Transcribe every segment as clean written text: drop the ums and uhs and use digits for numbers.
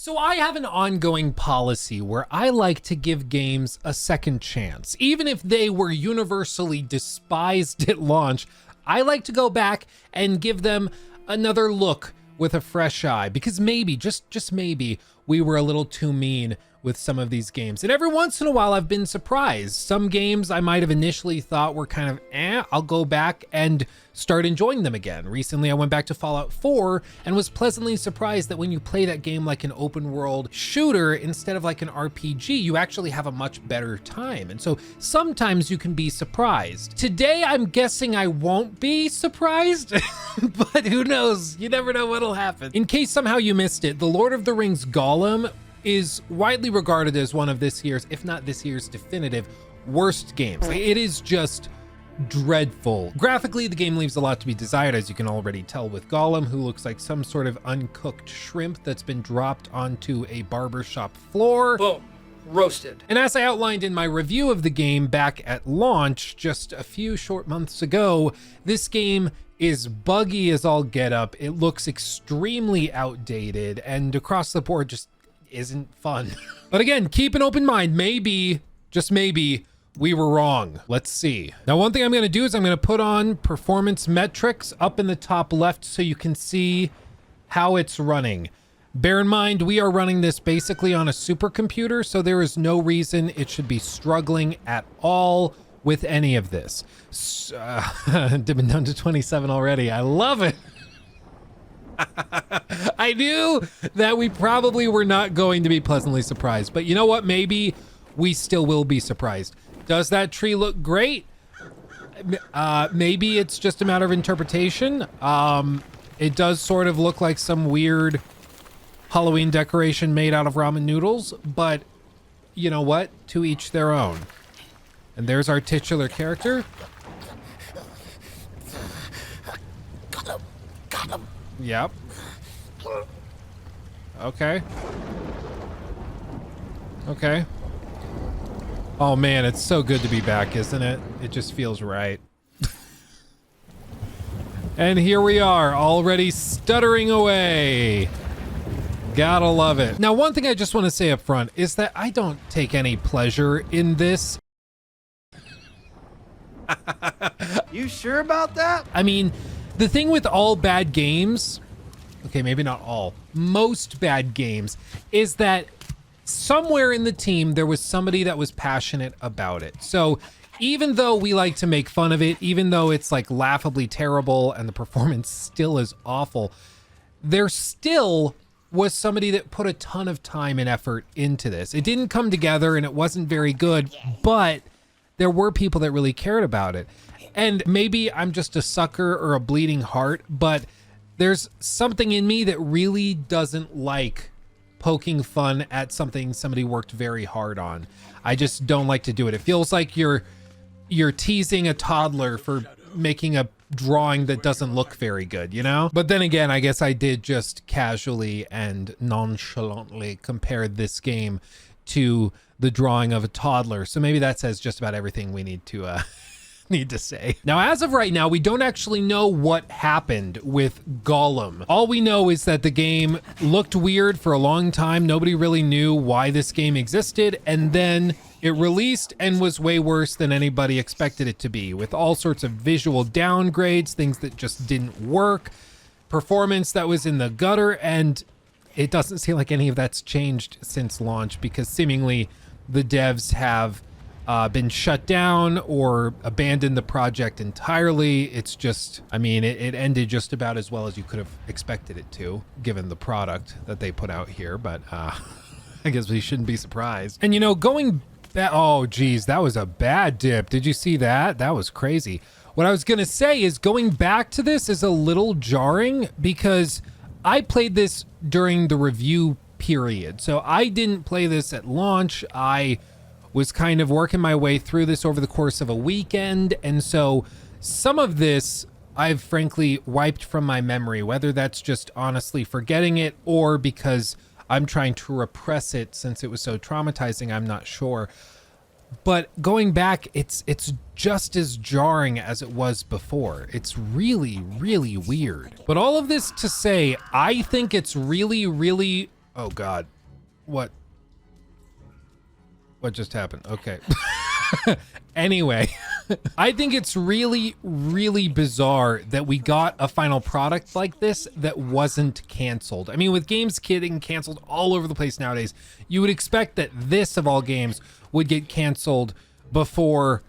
So I have an ongoing policy where I like to give games a second chance. Even if they were universally despised at launch, I like to go back and give them another look with a fresh eye, because maybe, just maybe, we were a little too mean with some of these games. And every once in a while I've been surprised. Some games I might have initially thought were kind of I'll go back and start enjoying them again. Recently I went back to Fallout 4 and was pleasantly surprised that when you play that game like an open world shooter instead of like an RPG, you actually have a much better time. And so sometimes you can be surprised. Today I'm guessing I won't be surprised, but who knows? You never know what'll happen. In case somehow you missed it, The Lord of the Rings Gollum is widely regarded as one of this year's, if not this year's definitive, worst games. It is just dreadful. Graphically, the game leaves a lot to be desired, as you can already tell with Gollum, who looks like some sort of uncooked shrimp that's been dropped onto a barbershop floor. Boom. Roasted. And as I outlined in my review of the game back at launch just a few short months ago, this game is buggy as all get up. It looks extremely outdated, and across the board just isn't fun. But again, keep an open mind. Maybe, just maybe, we were wrong. Let's see. Now, one thing I'm going to do is I'm going to put on performance metrics up in the top left so you can see how it's running. Bear in mind, we are running this basically on a supercomputer, so there is no reason it should be struggling at all with any of this. Dipping down to 27 already. I love it. I knew that we probably were not going to be pleasantly surprised, but you know what? Maybe we still will be surprised. Does that tree look great? Maybe it's just a matter of interpretation. It does sort of look like some weird Halloween decoration made out of ramen noodles, but you know what? To each their own. And there's our titular character. Got him. Yep. Okay. Okay. Oh man, it's so good to be back, isn't it? It just feels right. And here we are, already stuttering away. Gotta love it. Now, one thing I just want to say up front is that I don't take any pleasure in this. You sure about that? I mean, the thing with all bad games, okay, maybe not all, most bad games, is that somewhere in the team there was somebody that was passionate about it. So even though we like to make fun of it, even though it's like laughably terrible and the performance still is awful, there still was somebody that put a ton of time and effort into this. It didn't come together and it wasn't very good, but there were people that really cared about it. And maybe I'm just a sucker or a bleeding heart, but there's something in me that really doesn't like poking fun at something somebody worked very hard on. I just don't like to do it. It feels like you're teasing a toddler for making a drawing that doesn't look very good, you know? But then again, I guess I did just casually and nonchalantly compare this game to the drawing of a toddler. So maybe that says just about everything we need to say. Now, as of right now, we don't actually know what happened with Gollum. All we know is that the game looked weird for a long time. Nobody really knew why this game existed. And then it released and was way worse than anybody expected it to be, with all sorts of visual downgrades, things that just didn't work, performance that was in the gutter, and it doesn't seem like any of that's changed since launch, because seemingly the devs have been shut down or abandoned the project entirely. It's just, I mean, it ended just about as well as you could have expected it to, given the product that they put out here, but I guess we shouldn't be surprised. And you know, going back, oh geez, that was a bad dip. Did you see that? That was crazy. What I was gonna say is going back to this is a little jarring, because I played this during the review period. So I didn't play this at launch. I was kind of working my way through this over the course of a weekend. And so some of this I've frankly wiped from my memory, whether that's just honestly forgetting it or because I'm trying to repress it since it was so traumatizing, I'm not sure. But going back, it's just as jarring as it was before. It's really, really weird. But all of this to say, I think it's really, really Oh God. What just happened? Okay. Anyway, I think it's really, really bizarre that we got a final product like this that wasn't canceled. I mean, with games getting canceled all over the place nowadays, you would expect that this, of all games, would get canceled before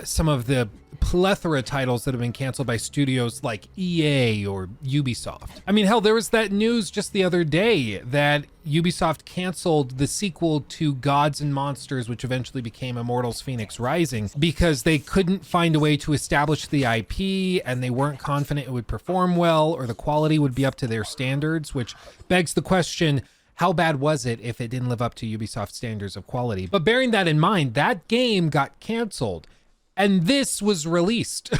some of the plethora titles that have been canceled by studios like EA or Ubisoft. I mean, hell, there was that news just the other day that Ubisoft canceled the sequel to Gods and Monsters, which eventually became Immortals Fenyx Rising, because they couldn't find a way to establish the IP and they weren't confident it would perform well or the quality would be up to their standards, which begs the question, how bad was it if it didn't live up to Ubisoft standards of quality? But bearing that in mind, that game got canceled. And this was released.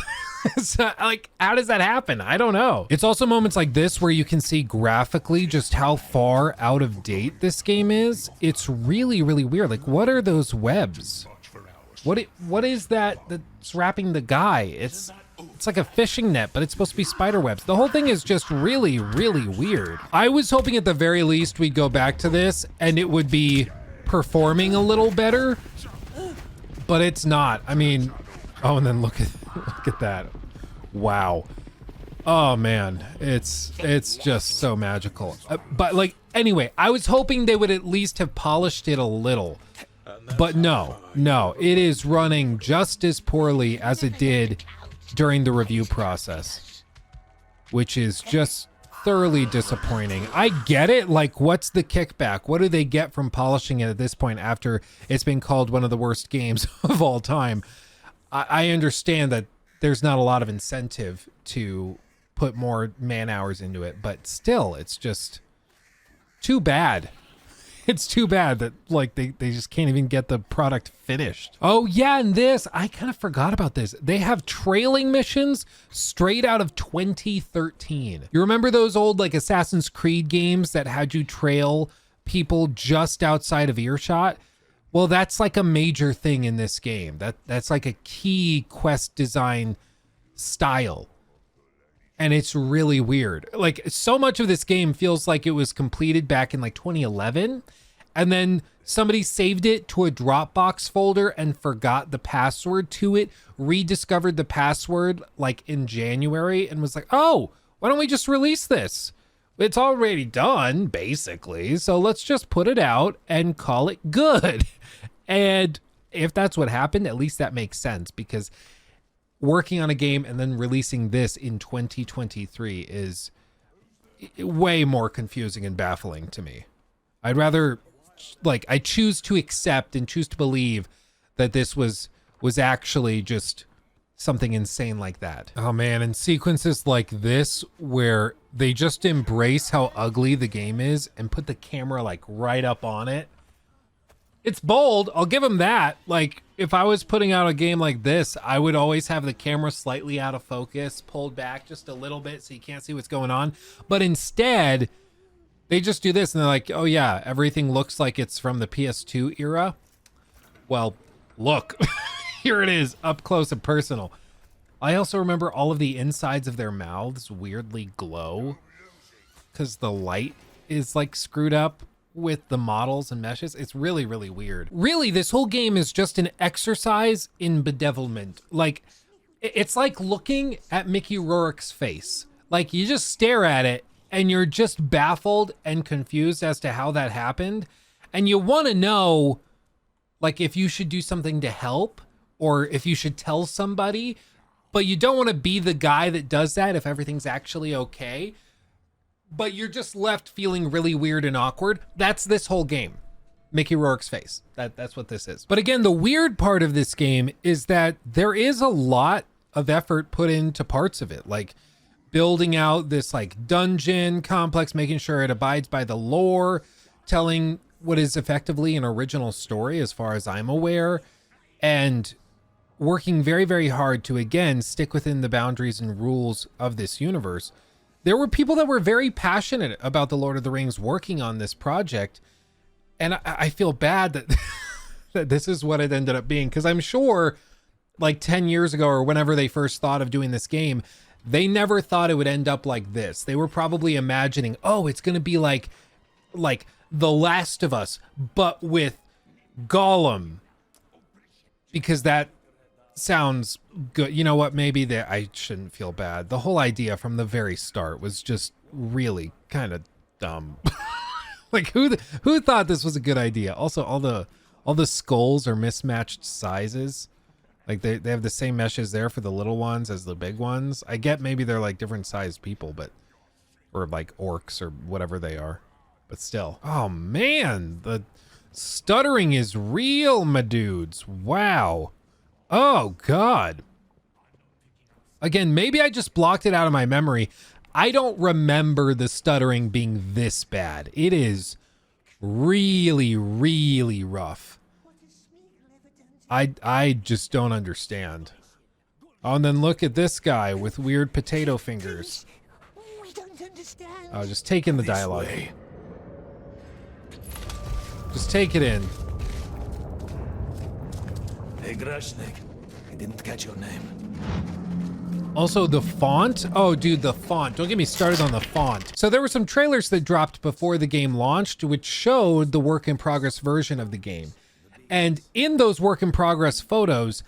So, like, how does that happen? I don't know. It's also moments like this where you can see graphically just how far out of date this game is. It's really, really weird. Like, what are those webs? What is that that's wrapping the guy? It's like a fishing net, but it's supposed to be spider webs. The whole thing is just really, really weird. I was hoping at the very least we'd go back to this and it would be performing a little better, but it's not. I mean, oh, and then look at that. Wow. Oh man, it's just so magical. But like, anyway, I was hoping they would at least have polished it a little. But no, it is running just as poorly as it did during the review process, which is just thoroughly disappointing. I get it. Like, what's the kickback? What do they get from polishing it at this point after it's been called one of the worst games of all time? I understand that there's not a lot of incentive to put more man hours into it, but still, it's just too bad. It's too bad that like they just can't even get the product finished. Oh yeah, and this, I kind of forgot about this. They have trailing missions straight out of 2013. You remember those old like Assassin's Creed games that had you trail people just outside of earshot? Well, that's like a major thing in this game. That's like a key quest design style. And it's really weird. Like, so much of this game feels like it was completed back in like 2011, and then somebody saved it to a Dropbox folder and forgot the password to it, rediscovered the password like in January and was like, oh, why don't we just release this? It's already done, basically, so let's just put it out and call it good. And if that's what happened, at least that makes sense, because working on a game and then releasing this in 2023 is way more confusing and baffling to me. I'd rather, like, I choose to accept and choose to believe that this was actually just something insane like that. Oh man, and sequences like this where they just embrace how ugly the game is and put the camera like right up on it. It's bold, I'll give them that. Like, if I was putting out a game like this, I would always have the camera slightly out of focus, pulled back just a little bit so you can't see what's going on. But instead, they just do this and they're like, oh yeah, everything looks like it's from the PS2 era. Well, look, here it is, up close and personal. I also remember all of the insides of their mouths weirdly glow because the light is like screwed up with the models and meshes. It's really, really weird. Really, this whole game is just an exercise in bedevilment. Like, it's like looking at Mickey Rourke's face. Like, you just stare at it and you're just baffled and confused as to how that happened. And you want to know, like, if you should do something to help or if you should tell somebody, but you don't want to be the guy that does that if everything's actually okay. But you're just left feeling really weird and awkward. That's this whole game. Mickey Rourke's face. That's what this is. But again, the weird part of this game is that there is a lot of effort put into parts of it. Like building out this like dungeon complex, making sure it abides by the lore, telling what is effectively an original story as far as I'm aware, and working very, very hard to, again, stick within the boundaries and rules of this universe. There were people that were very passionate about the Lord of the Rings working on this project. And I feel bad that, that this is what it ended up being. Because I'm sure like 10 years ago or whenever they first thought of doing this game, they never thought it would end up like this. They were probably imagining, oh, it's going to be like The Last of Us, but with Gollum, because that sounds good. You know what? Maybe that I shouldn't feel bad. The whole idea from the very start was just really kind of dumb. Like who thought this was a good idea? Also, all the skulls are mismatched sizes. Like they have the same meshes there for the little ones as the big ones. I get maybe they're like different sized people, but or like orcs or whatever they are. But still. Oh man, the stuttering is real, my dudes. Wow. Oh god. Again, maybe I just blocked it out of my memory. I don't remember the stuttering being this bad. It is really, really rough. I just don't understand. Oh, and then look at this guy with weird potato fingers. We don't understand. Oh, just take in the dialogue. Just take it in. Hey, Grashnik, I didn't catch your name. Also, the font. Oh, dude, the font. Don't get me started on the font. So there were some trailers that dropped before the game launched, which showed the work in progress version of the game. And in those work in progress photos,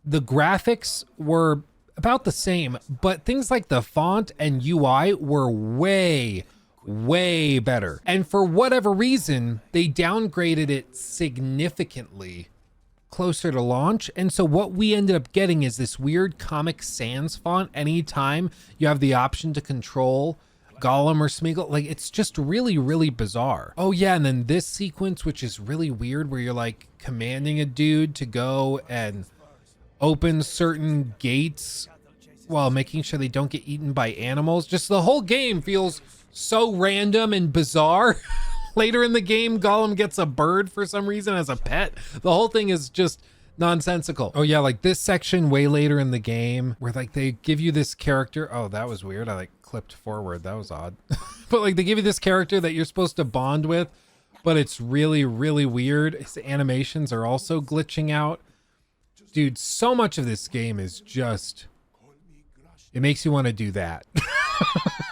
the graphics were about the same, but things like the font and UI were way, way better. And for whatever reason, they downgraded it significantly closer to launch. And so what we ended up getting is this weird Comic Sans font anytime you have the option to control Gollum or Smeagol. Like, it's just really, really bizarre. Oh yeah, and then this sequence, which is really weird, where you're like commanding a dude to go and open certain gates while making sure they don't get eaten by animals. Just the whole game feels so random and bizarre. Later in the game, Gollum gets a bird for some reason as a pet. The whole thing is just nonsensical. Oh yeah, like this section way later in the game where like they give you this character. Oh, that was weird. I like clipped forward. That was odd. But like they give you this character that you're supposed to bond with, but it's really, really weird. His animations are also glitching out. Dude, so much of this game is just, it makes you want to do that.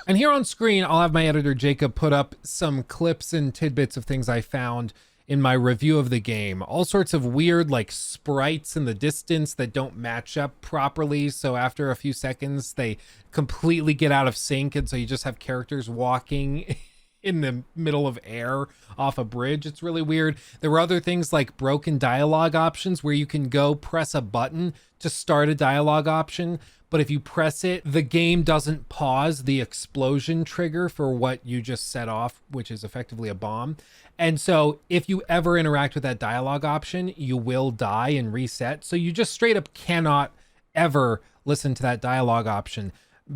And here on screen, I'll have my editor Jacob put up some clips and tidbits of things I found in my review of the game. All sorts of weird like sprites in the distance that don't match up properly. So after a few seconds, they completely get out of sync. And so you just have characters walking in the middle of air off a bridge. It's really weird. There were other things like broken dialogue options where you can go press a button to start a dialogue option, but if you press it, the game doesn't pause the explosion trigger for what you just set off, which is effectively a bomb. And so if you ever interact with that dialogue option, you will die and reset. So you just straight up cannot ever listen to that dialogue option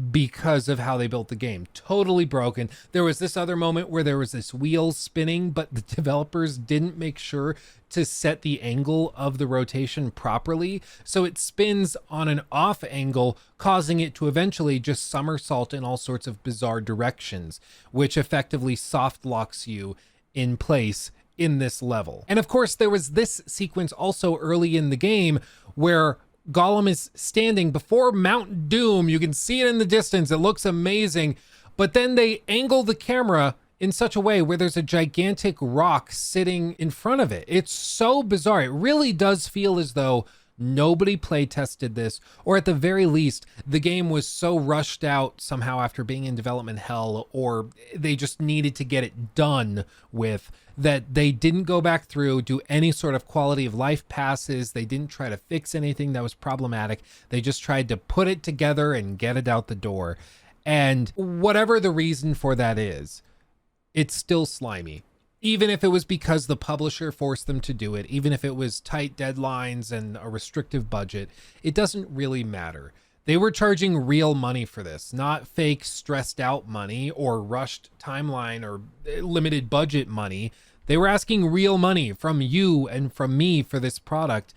because of how they built the game. Totally broken. There was this other moment where there was this wheel spinning, but the developers didn't make sure to set the angle of the rotation properly. So it spins on an off angle, causing it to eventually just somersault in all sorts of bizarre directions, which effectively soft locks you in place in this level. And of course, there was this sequence also early in the game where Gollum is standing before Mount Doom. You can see it in the distance. It looks amazing. But then they angle the camera in such a way where there's a gigantic rock sitting in front of it. It's so bizarre. It really does feel as though nobody play tested this, or at the very least, the game was so rushed out somehow after being in development hell, or they just needed to get it done with, that they didn't go back through, do any sort of quality of life passes. They didn't try to fix anything that was problematic. They just tried to put it together and get it out the door. And whatever the reason for that is, it's still slimy. Even if it was because the publisher forced them to do it, even if it was tight deadlines and a restrictive budget, it doesn't really matter. They were charging real money for this, not fake stressed out money or rushed timeline or limited budget money. They were asking real money from you and from me for this product,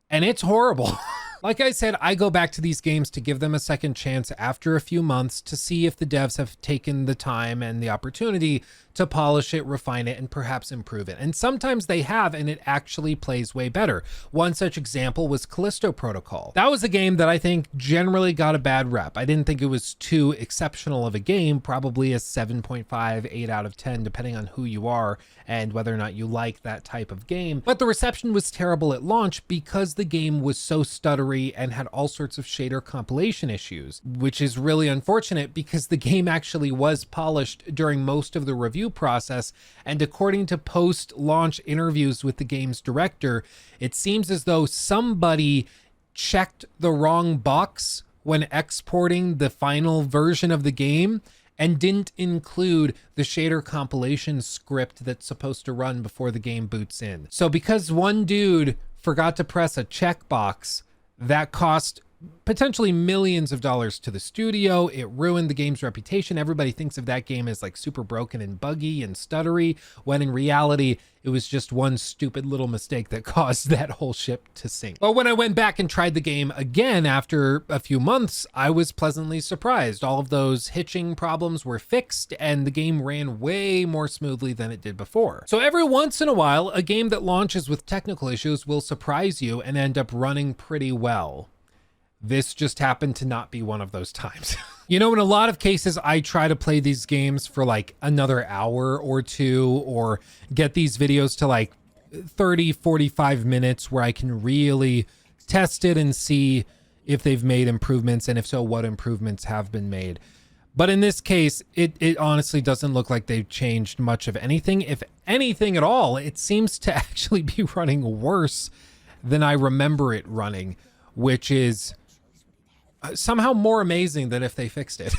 and it's horrible. Like I said, I go back to these games to give them a second chance after a few months to see if the devs have taken the time and the opportunity to polish it, refine it, and perhaps improve it. And sometimes they have, and it actually plays way better. One such example was Callisto Protocol. That was a game that I think generally got a bad rep. I didn't think it was too exceptional of a game, probably a 7.5, 8 out of 10, depending on who you are and whether or not you like that type of game. But the reception was terrible at launch because the game was so stuttery and had all sorts of shader compilation issues, which is really unfortunate because the game actually was polished during most of the review process. And according to post-launch interviews with the game's director, it seems as though somebody checked the wrong box when exporting the final version of the game and didn't include the shader compilation script that's supposed to run before the game boots in. So because one dude forgot to press a checkbox, that cost potentially millions of dollars to the studio. It ruined the game's reputation. Everybody thinks of that game as like super broken and buggy and stuttery, when in reality, it was just one stupid little mistake that caused that whole ship to sink. But when I went back and tried the game again after a few months, I was pleasantly surprised. All of those hitching problems were fixed and the game ran way more smoothly than it did before. So every once in a while, a game that launches with technical issues will surprise you and end up running pretty well. This just happened to not be one of those times. You know, in a lot of cases, I try to play these games for like another hour or two, or get these videos to like 30, 45 minutes where I can really test it and see if they've made improvements, and if so, what improvements have been made. But in this case, it honestly doesn't look like they've changed much of anything. If anything at all, it seems to actually be running worse than I remember it running, which is somehow more amazing than if they fixed it.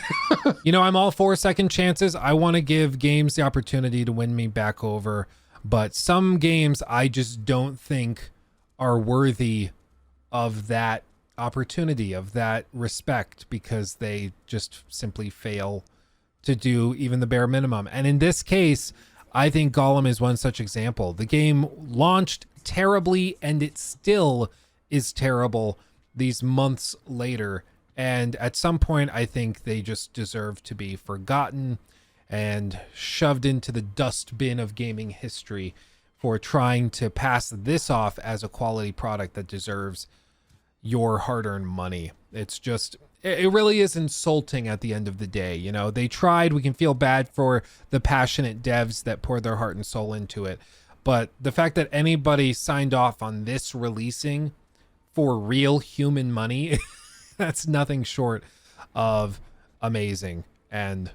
You know, I'm all for second chances. I want to give games the opportunity to win me back over, but some games I just don't think are worthy of that opportunity, of that respect, because they just simply fail to do even the bare minimum. And in this case, I think Gollum is one such example. The game launched terribly and it still is terrible these months later, and at some point I think they just deserve to be forgotten and shoved into the dustbin of gaming history for trying to pass this off as a quality product that deserves your hard-earned money. It's just, it really is insulting at the end of the day. You know, they tried. We can feel bad for the passionate devs that poured their heart and soul into it, but the fact that anybody signed off on this releasing for real human money, that's nothing short of amazing and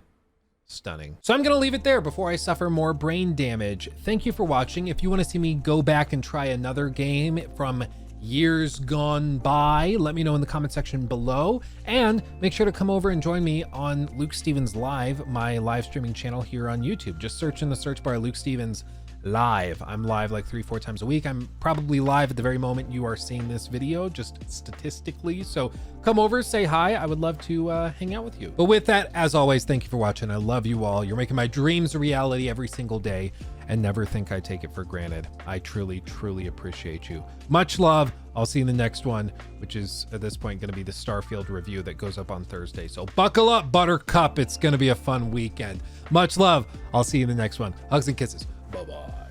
stunning. So I'm going to leave it there before I suffer more brain damage. Thank you for watching. If you want to see me go back and try another game from years gone by, let me know in the comment section below, and make sure to come over and join me on Luke Stevens Live, my live streaming channel here on YouTube. Just search in the search bar Luke Stevens Live. I'm live like 3-4 times a week. I'm probably live at the very moment you are seeing this video, just statistically. So come over, say hi. I would love to hang out with you. But with that, as always, thank you for watching. I love you all. You're making my dreams a reality every single day, and never think I take it for granted. I truly, truly appreciate you. Much love. I'll see you in the next one, which is at this point going to be the Starfield review that goes up on Thursday. So buckle up, Buttercup. It's going to be a fun weekend. Much love. I'll see you in the next one. Hugs and kisses. Bye-bye.